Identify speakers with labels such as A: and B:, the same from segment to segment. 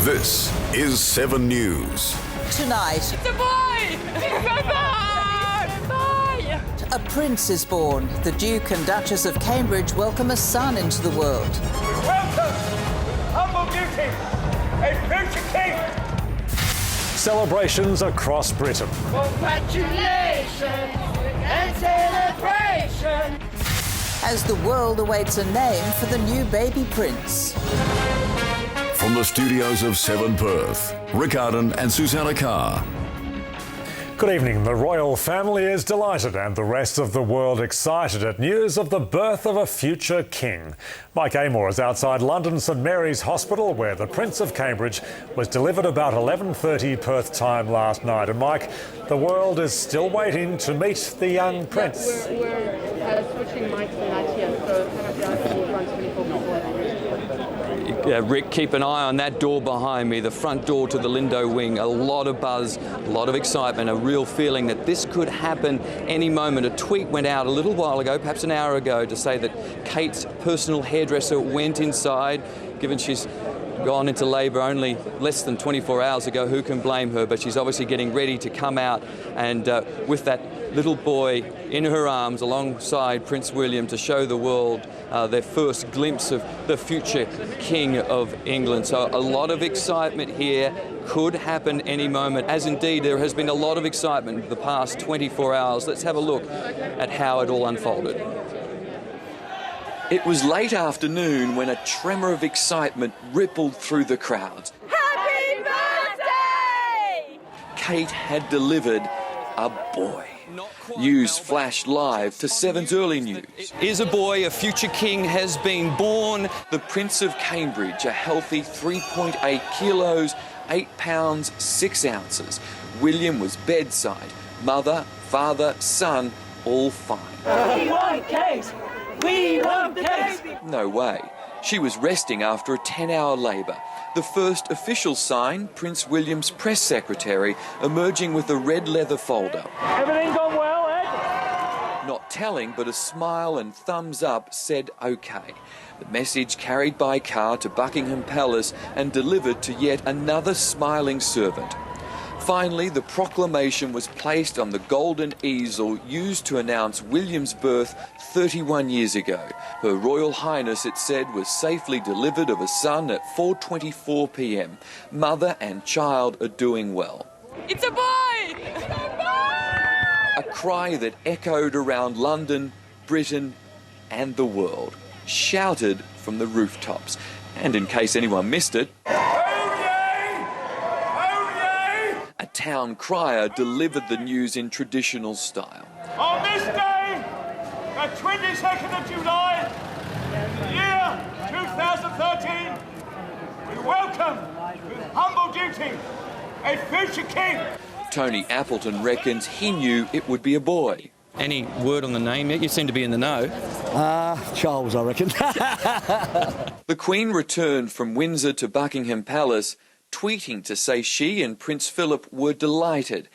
A: This is 7 News.
B: Tonight,
C: It's a boy! Bye!
B: a prince is born. The Duke and Duchess of Cambridge welcome a son into the world.
D: Welcome, humble beauty, a future king.
E: Celebrations across Britain.
C: Congratulations and celebration!
B: As the world awaits a name for the new baby prince.
A: From the studios of 7 Perth, Rick Arden and Susanna Carr.
E: Good evening. The royal family is delighted and the rest of the world excited at news of the birth of a future king. Mike Amor is outside London St Mary's Hospital where the Prince of Cambridge was delivered about 11:30 Perth time last night. And Mike, the world is still waiting to meet the young prince.
F: We're switching mics and that here, so we'll run 24 before that.
G: Rick, keep an eye on that door behind me, the front door to the Lindo wing. A lot of buzz, a lot of excitement, a real feeling that this could happen any moment. A tweet went out a little while ago, perhaps an hour ago, to say that Kate's personal hairdresser went inside, given she's gone into labour only less than 24 hours ago. Who can blame her? But she's obviously getting ready to come out and with that little boy in her arms alongside Prince William to show the world their first glimpse of the future King of England. So a lot of excitement here, could happen any moment, as indeed there has been a lot of excitement the past 24 hours. Let's have a look at how it all unfolded. It was late afternoon when a tremor of excitement rippled through the crowds.
C: Happy birthday!
G: Kate had delivered a boy. News flashed live to 7's early news. It is a boy, a future king has been born. The Prince of Cambridge, a healthy 3.8 kilos, 8 pounds, 6 ounces. William was bedside. Mother, father, son, all fine.
C: We want Kate! We want Kate!
G: No way. She was resting after a 10-hour labour. The first official sign, Prince William's press secretary, emerging with a red leather folder.
D: Everything gone well, Ed?
G: Not telling, but a smile and thumbs up said OK. The message carried by car to Buckingham Palace and delivered to yet another smiling servant. Finally, the proclamation was placed on the golden easel used to announce William's birth 31 years ago. Her Royal Highness, it said, was safely delivered of a son at 4:24 p.m. Mother and child are doing well.
C: It's a boy! It's a boy!
G: A cry that echoed around London, Britain and the world, shouted from the rooftops. And in case anyone missed it, a town crier delivered the news in traditional style.
D: On this day, the 22nd of July, year 2013, we welcome with humble duty a future king.
G: Tony Appleton reckons he knew it would be a boy. Any word on the name yet? You seem to be in the know.
H: Charles, I reckon.
G: The Queen returned from Windsor to Buckingham Palace, tweeting to say she and Prince Philip were delighted.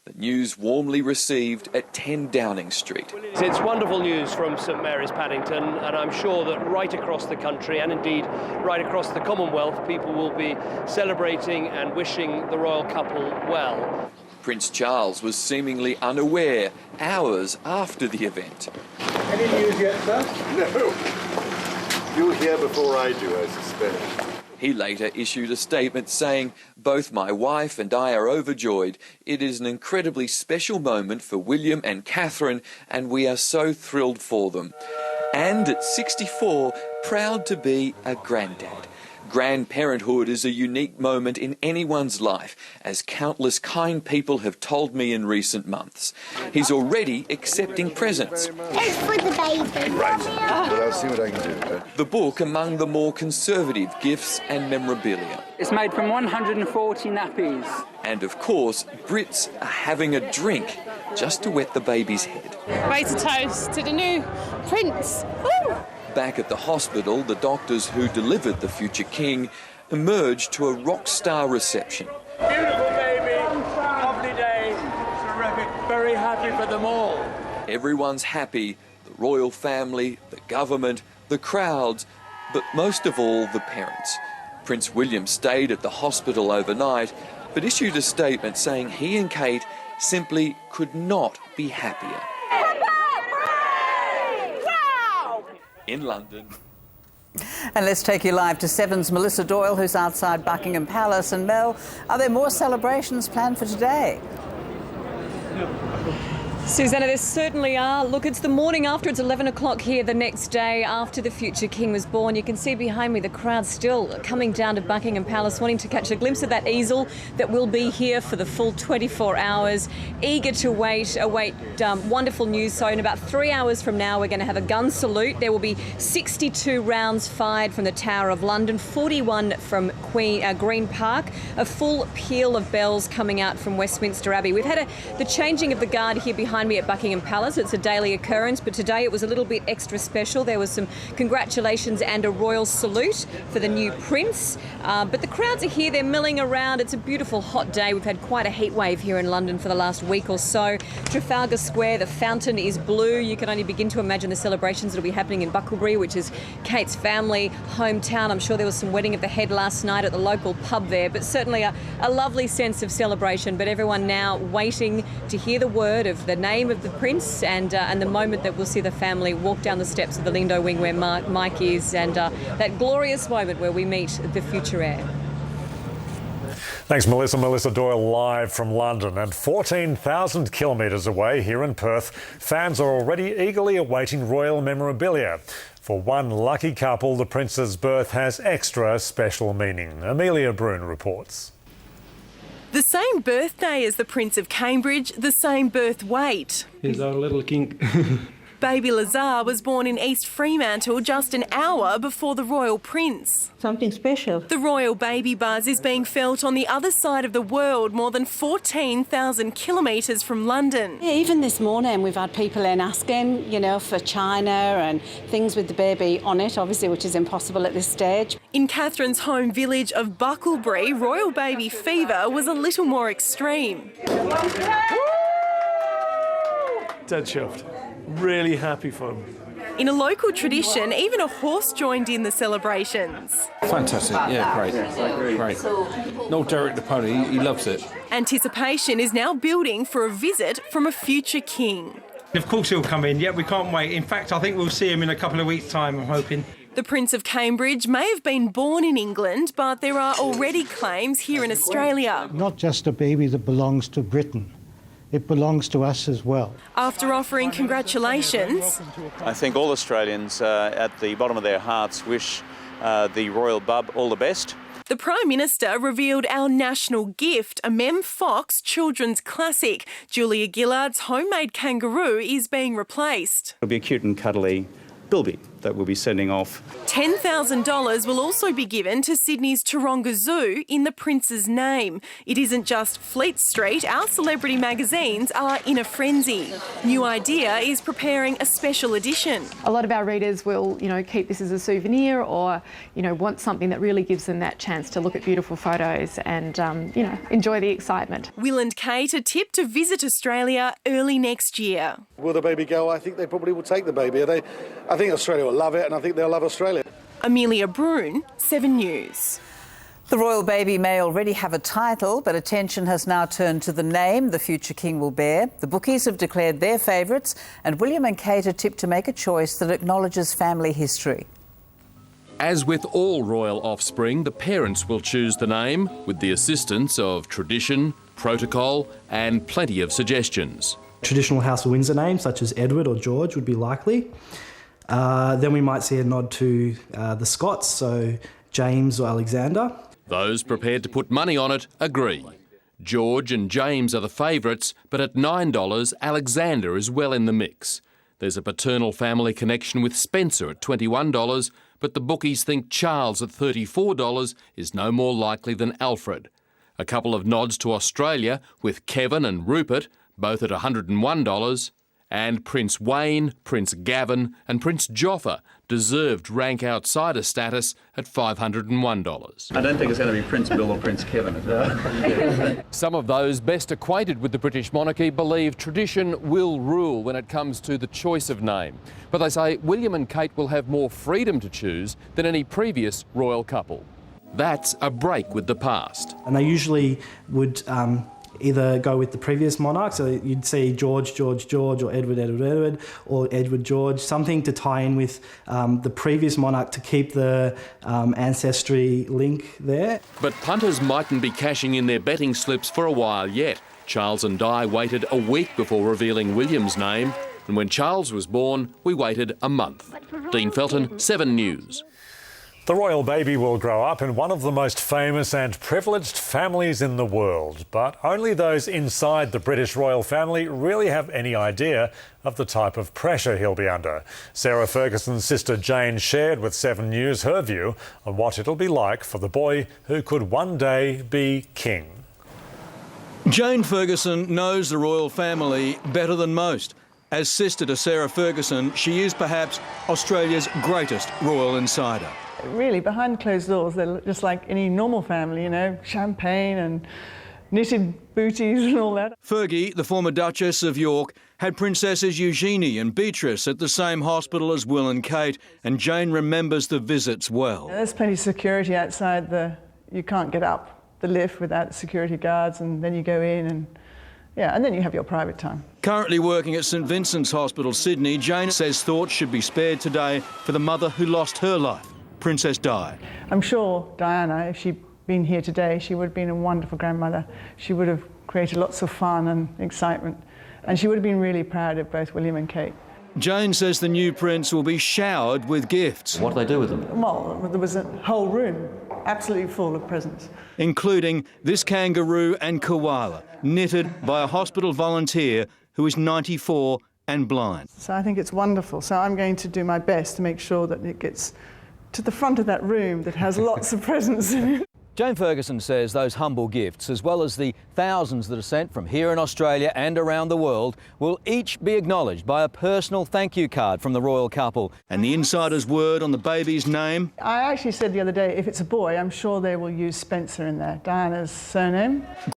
G: The news warmly received at 10 Downing Street.
I: It's wonderful news from St Mary's Paddington, and I'm sure that right across the country and indeed right across the Commonwealth, people will be celebrating and wishing the royal couple well.
G: Prince Charles was seemingly unaware hours after the event.
D: Any news yet, sir?
J: No. You'll hear before I do, I suspect.
G: He later issued a statement saying, "Both my wife and I are overjoyed. It is an incredibly special moment for William and Catherine, and we are so thrilled for them." And at 64, proud to be a granddad. Grandparenthood is a unique moment in anyone's life, as countless kind people have told me in recent months. He's already accepting presents.
J: It's for the baby. Right, but I'll see what I can do.
G: The book among the more conservative gifts and memorabilia.
K: It's made from 140 nappies.
G: And of course, Brits are having a drink just to wet the baby's head.
C: Raise a toast to the new prince. Woo!
G: Back at the hospital, the doctors who delivered the future king emerged to a rock star reception.
D: Beautiful baby, lovely day, terrific, very happy for them all.
G: Everyone's happy, the royal family, the government, the crowds, but most of all the parents. Prince William stayed at the hospital overnight, but issued a statement saying he and Kate simply could not be happier. In London.
B: And let's take you live to Seven's Melissa Doyle, who's outside Buckingham Palace. And Mel, are there more celebrations planned for today?
L: Susanna, there certainly are. Look, it's the morning after. It's 11 o'clock here the next day after the future king was born. You can see behind me the crowd still coming down to Buckingham Palace, wanting to catch a glimpse of that easel that will be here for the full 24 hours. Eager to await wonderful news. So in about 3 hours from now, we're going to have a gun salute. There will be 62 rounds fired from the Tower of London, 41 from Green Park, a full peal of bells coming out from Westminster Abbey. We've had the changing of the guard here behind me at Buckingham Palace. It's a daily occurrence, but today it was a little bit extra special. There was some congratulations and a royal salute for the new prince. But the crowds are here, they're milling around. It's a beautiful hot day. We've had quite a heat wave here in London for the last week or so. Trafalgar Square, the fountain is blue. You can only begin to imagine the celebrations that will be happening in Bucklebury, which is Kate's family hometown. I'm sure there was some wedding of the head last night at the local pub there, but certainly a lovely sense of celebration. But everyone now waiting to hear the word of the name of the prince and the moment that we'll see the family walk down the steps of the Lindo wing where Mike is, and that glorious moment where we meet the future heir.
E: Thanks, Melissa. Melissa Doyle live from London. And 14,000 kilometres away here in Perth, fans are already eagerly awaiting royal memorabilia. For one lucky couple, the prince's birth has extra special meaning. Amelia Brune reports.
M: The same birthday as the Prince of Cambridge, the same birth weight.
N: Here's our little king.
M: Baby Lazar was born in East Fremantle just an hour before the royal prince.
O: Something special.
M: The royal baby buzz is being felt on the other side of the world, more than 14,000 kilometres from London.
O: Yeah, even this morning we've had people in asking, for China and things with the baby on it, obviously, which is impossible at this stage.
M: In Catherine's home village of Bucklebury, royal baby fever was a little more extreme.
N: Dead chuffed. Really happy for him.
M: In a local tradition, even a horse joined in the celebrations.
P: Fantastic, yeah, great. No Derek the pony, he loves it.
M: Anticipation is now building for a visit from a future king.
Q: Of course he'll come in, we can't wait. In fact, I think we'll see him in a couple of weeks' time, I'm hoping.
M: The Prince of Cambridge may have been born in England, but there are already claims here in Australia.
R: Not just a baby that belongs to Britain. It belongs to us as well.
M: After offering congratulations,
S: I think all Australians at the bottom of their hearts wish the royal bub all the best.
M: The Prime Minister revealed our national gift, a Mem Fox children's classic. Julia Gillard's homemade kangaroo is being replaced.
T: It'll be a cute and cuddly bilby that we'll be sending off.
M: $10,000 will also be given to Sydney's Taronga Zoo in the Prince's name. It isn't just Fleet Street, our celebrity magazines are in a frenzy. New Idea is preparing a special edition.
F: A lot of our readers will, keep this as a souvenir or, want something that really gives them that chance to look at beautiful photos and, enjoy the excitement.
M: Will and Kate are tipped to visit Australia early next year.
J: Will the baby go? I think they probably will take the baby. I think Australia will love it, and I think they'll love Australia.
M: Amelia Brune, 7 News.
B: The royal baby may already have a title, but attention has now turned to the name the future king will bear. The bookies have declared their favourites, and William and Kate are tipped to make a choice that acknowledges family history.
U: As with all royal offspring, the parents will choose the name with the assistance of tradition, protocol and plenty of suggestions.
V: Traditional House of Windsor names such as Edward or George would be likely. Then we might see a nod to the Scots, so James or Alexander.
U: Those prepared to put money on it agree. George and James are the favourites, but at $9, Alexander is well in the mix. There's a paternal family connection with Spencer at $21, but the bookies think Charles at $34 is no more likely than Alfred. A couple of nods to Australia with Kevin and Rupert, both at $101, and Prince Wayne, Prince Gavin and Prince Joffa deserved rank outsider status at $501.
W: I don't think it's going to be Prince Bill or Prince Kevin, is it?
U: Some of those best acquainted with the British monarchy believe tradition will rule when it comes to the choice of name. But they say William and Kate will have more freedom to choose than any previous royal couple. That's a break with the past.
V: And they usually would either go with the previous monarch, so you'd see George, George, George, or Edward, Edward, Edward, or Edward, George, something to tie in with the previous monarch to keep the ancestry link there.
U: But punters mightn't be cashing in their betting slips for a while yet. Charles and Di waited a week before revealing William's name, and when Charles was born, we waited a month. Dean Felton, 7 News.
E: The royal baby will grow up in one of the most famous and privileged families in the world, but only those inside the British royal family really have any idea of the type of pressure he'll be under. Sarah Ferguson's sister Jane shared with 7 News her view on what it'll be like for the boy who could one day be king.
A: Jane Ferguson knows the royal family better than most. As sister to Sarah Ferguson, she is perhaps Australia's greatest royal insider.
H: Really, behind closed doors, they're just like any normal family, you know, champagne and knitted booties and all that.
A: Fergie, the former Duchess of York, had Princesses Eugenie and Beatrice at the same hospital as Will and Kate, and Jane remembers the visits well.
H: There's plenty of security outside you can't get up the lift without security guards, and then you go in and then you have your private time.
A: Currently working at St Vincent's Hospital, Sydney, Jane says thoughts should be spared today for the mother who lost her life, Princess Di.
H: I'm sure Diana, if she'd been here today, she would have been a wonderful grandmother. She would have created lots of fun and excitement, and she would have been really proud of both William and Kate.
A: Jane says the new prince will be showered with gifts.
W: What do they do with them?
H: Well, there was a whole room absolutely full of presents.
A: Including this kangaroo and koala, knitted by a hospital volunteer who is 94 and blind.
H: So I think it's wonderful. So I'm going to do my best to make sure that it gets to the front of that room that has lots of presents in it.
I: Jane Ferguson says those humble gifts, as well as the thousands that are sent from here in Australia and around the world, will each be acknowledged by a personal thank you card from the royal couple.
A: And the insider's word on the baby's name?
H: I actually said the other day, if it's a boy, I'm sure they will use Spencer in there, Diana's surname.